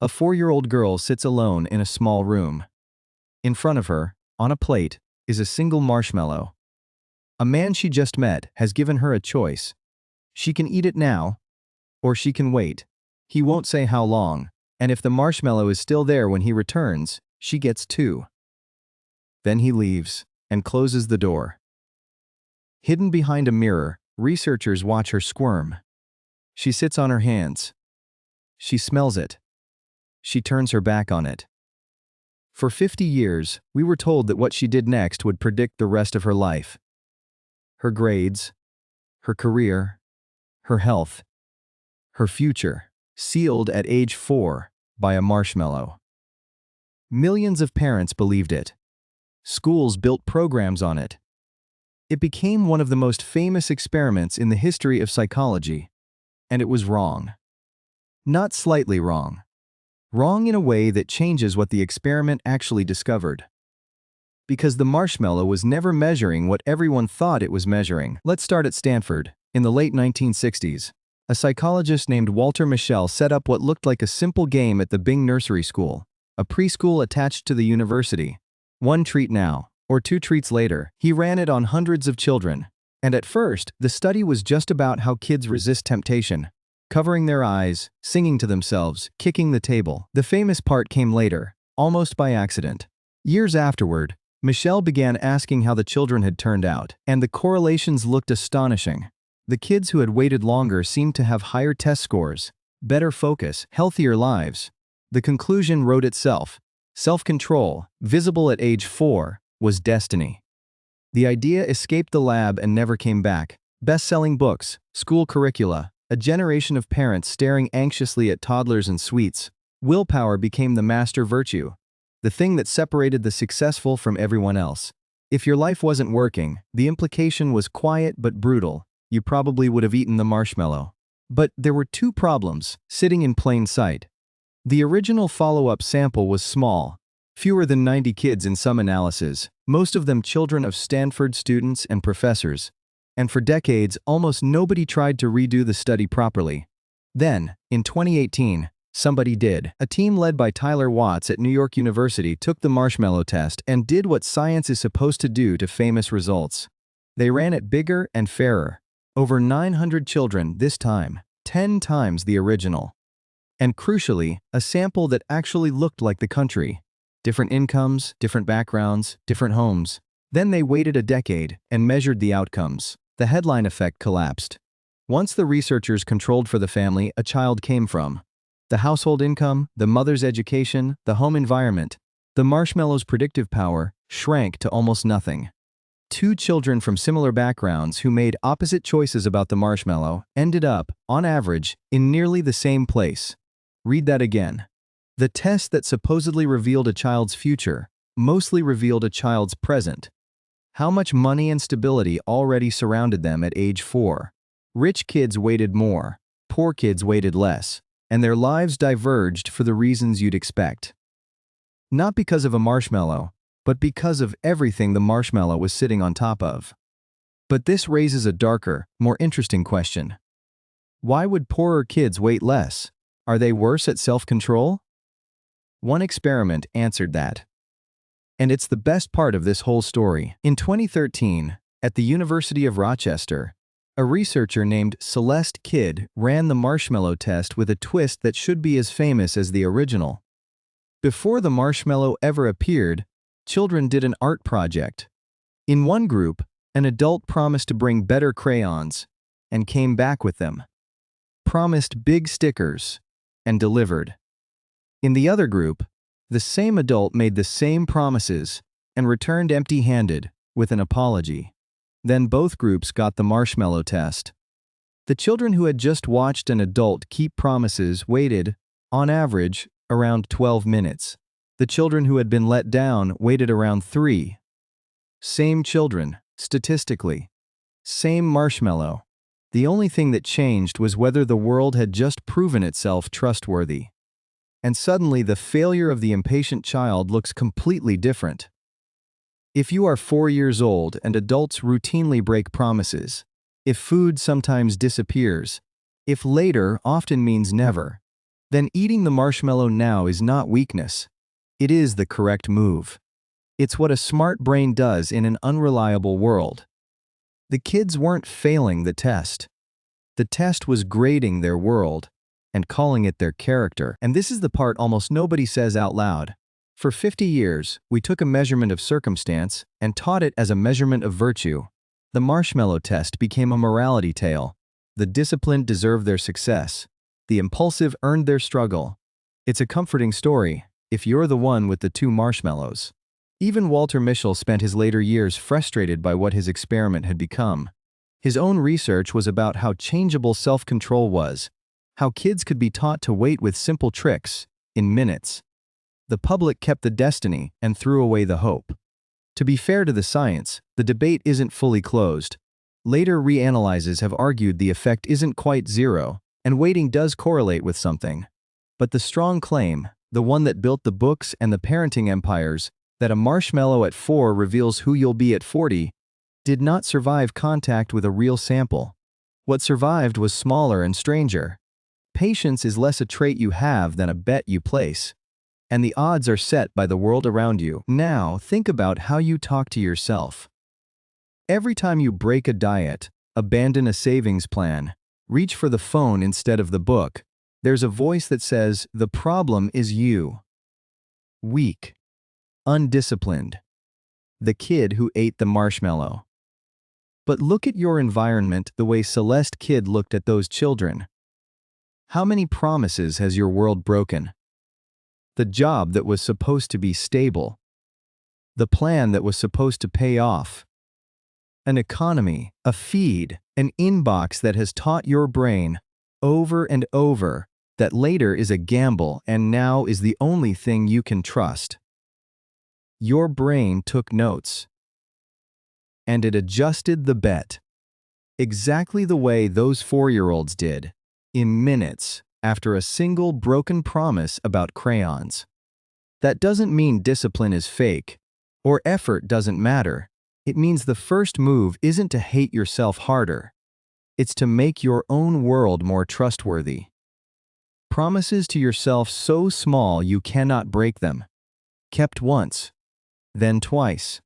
A 4-year-old girl sits alone in a small room. In front of her, on a plate, is a single marshmallow. A man she just met has given her a choice. She can eat it now, or she can wait. He won't say how long, and if the marshmallow is still there when he returns, she gets 2. Then he leaves and closes the door. Hidden behind a mirror, researchers watch her squirm. She sits on her hands. She smells it. She turns her back on it. For 50 years, we were told that what she did next would predict the rest of her life. Her grades, her career, her health, her future, sealed at age 4 by a marshmallow. Millions of parents believed it. Schools built programs on it. It became one of the most famous experiments in the history of psychology, and it was wrong. Not slightly wrong. Wrong in a way that changes what the experiment actually discovered. Because the marshmallow was never measuring what everyone thought it was measuring. Let's start at Stanford. In the late 1960s, a psychologist named Walter Mischel set up what looked like a simple game at the Bing Nursery School, a preschool attached to the university. 1 treat now, or 2 treats later. He ran it on hundreds of children. And at first, the study was just about how kids resist temptation. Covering their eyes, singing to themselves, kicking the table. The famous part came later, almost by accident. Years afterward, Mischel began asking how the children had turned out, and the correlations looked astonishing. The kids who had waited longer seemed to have higher test scores, better focus, healthier lives. The conclusion wrote itself. Self-control, visible at age 4, was destiny. The idea escaped the lab and never came back. Best-selling books, school curricula, a generation of parents staring anxiously at toddlers and sweets. Willpower became the master virtue, the thing that separated the successful from everyone else. If your life wasn't working, the implication was quiet but brutal. You probably would have eaten the marshmallow. But there were 2 problems, sitting in plain sight. The original follow-up sample was small, fewer than 90 kids in some analyses, most of them children of Stanford students and professors. And for decades, almost nobody tried to redo the study properly. Then, in 2018, somebody did. A team led by Tyler Watts at New York University took the marshmallow test and did what science is supposed to do to famous results. They ran it bigger and fairer. Over 900 children this time, 10 times the original. And crucially, a sample that actually looked like the country. Different incomes, different backgrounds, different homes. Then they waited a decade and measured the outcomes. The headline effect collapsed. Once the researchers controlled for the family a child came from, the household income, the mother's education, the home environment, the marshmallow's predictive power shrank to almost nothing. 2 children from similar backgrounds who made opposite choices about the marshmallow ended up, on average, in nearly the same place. Read that again. The test that supposedly revealed a child's future mostly revealed a child's present. How much money and stability already surrounded them at age 4. Rich kids waited more, poor kids waited less, and their lives diverged for the reasons you'd expect. Not because of a marshmallow, but because of everything the marshmallow was sitting on top of. But this raises a darker, more interesting question. Why would poorer kids wait less? Are they worse at self-control? One experiment answered that. And it's the best part of this whole story. In 2013, at the University of Rochester, a researcher named Celeste Kidd ran the marshmallow test with a twist that should be as famous as the original. Before the marshmallow ever appeared, children did an art project. In one group, an adult promised to bring better crayons and came back with them. Promised big stickers and delivered. In the other group, the same adult made the same promises and returned empty-handed with an apology. Then both groups got the marshmallow test. The children who had just watched an adult keep promises waited, on average, around 12 minutes. The children who had been let down waited around 3. Same children, statistically. Same marshmallow. The only thing that changed was whether the world had just proven itself trustworthy. And suddenly the failure of the impatient child looks completely different. If you are 4 years old and adults routinely break promises, if food sometimes disappears, if later often means never, then eating the marshmallow now is not weakness. It is the correct move. It's what a smart brain does in an unreliable world. The kids weren't failing the test. The test was grading their world and calling it their character. And this is the part almost nobody says out loud. For 50 years, we took a measurement of circumstance and taught it as a measurement of virtue. The marshmallow test became a morality tale. The disciplined deserved their success. The impulsive earned their struggle. It's a comforting story if you're the one with the 2 marshmallows. Even Walter Mischel spent his later years frustrated by what his experiment had become. His own research was about how changeable self-control was, how kids could be taught to wait with simple tricks, in minutes. The public kept the destiny and threw away the hope. To be fair to the science, the debate isn't fully closed. Later reanalyses have argued the effect isn't quite zero, and waiting does correlate with something. But the strong claim, the one that built the books and the parenting empires, that a marshmallow at 4 reveals who you'll be at 40, did not survive contact with a real sample. What survived was smaller and stranger. Patience is less a trait you have than a bet you place. And the odds are set by the world around you. Now, think about how you talk to yourself. Every time you break a diet, abandon a savings plan, reach for the phone instead of the book, there's a voice that says, the problem is you. Weak. Undisciplined. The kid who ate the marshmallow. But look at your environment the way Celeste Kid looked at those children. How many promises has your world broken? The job that was supposed to be stable. The plan that was supposed to pay off. An economy, a feed, an inbox that has taught your brain, over and over, that later is a gamble and now is the only thing you can trust. Your brain took notes. And it adjusted the bet. Exactly the way those 4-year-olds did, in minutes, after a single broken promise about crayons. That doesn't mean discipline is fake, or effort doesn't matter. It means the first move isn't to hate yourself harder. It's to make your own world more trustworthy. Promises to yourself so small you cannot break them. Kept once, then twice.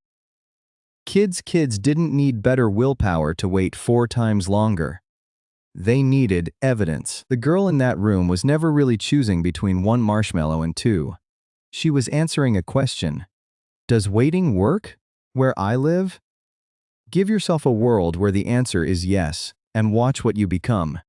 Kids didn't need better willpower to wait 4 times longer. They needed evidence. The girl in that room was never really choosing between 1 marshmallow and 2. She was answering a question. Does waiting work where I live? Give yourself a world where the answer is yes, and watch what you become.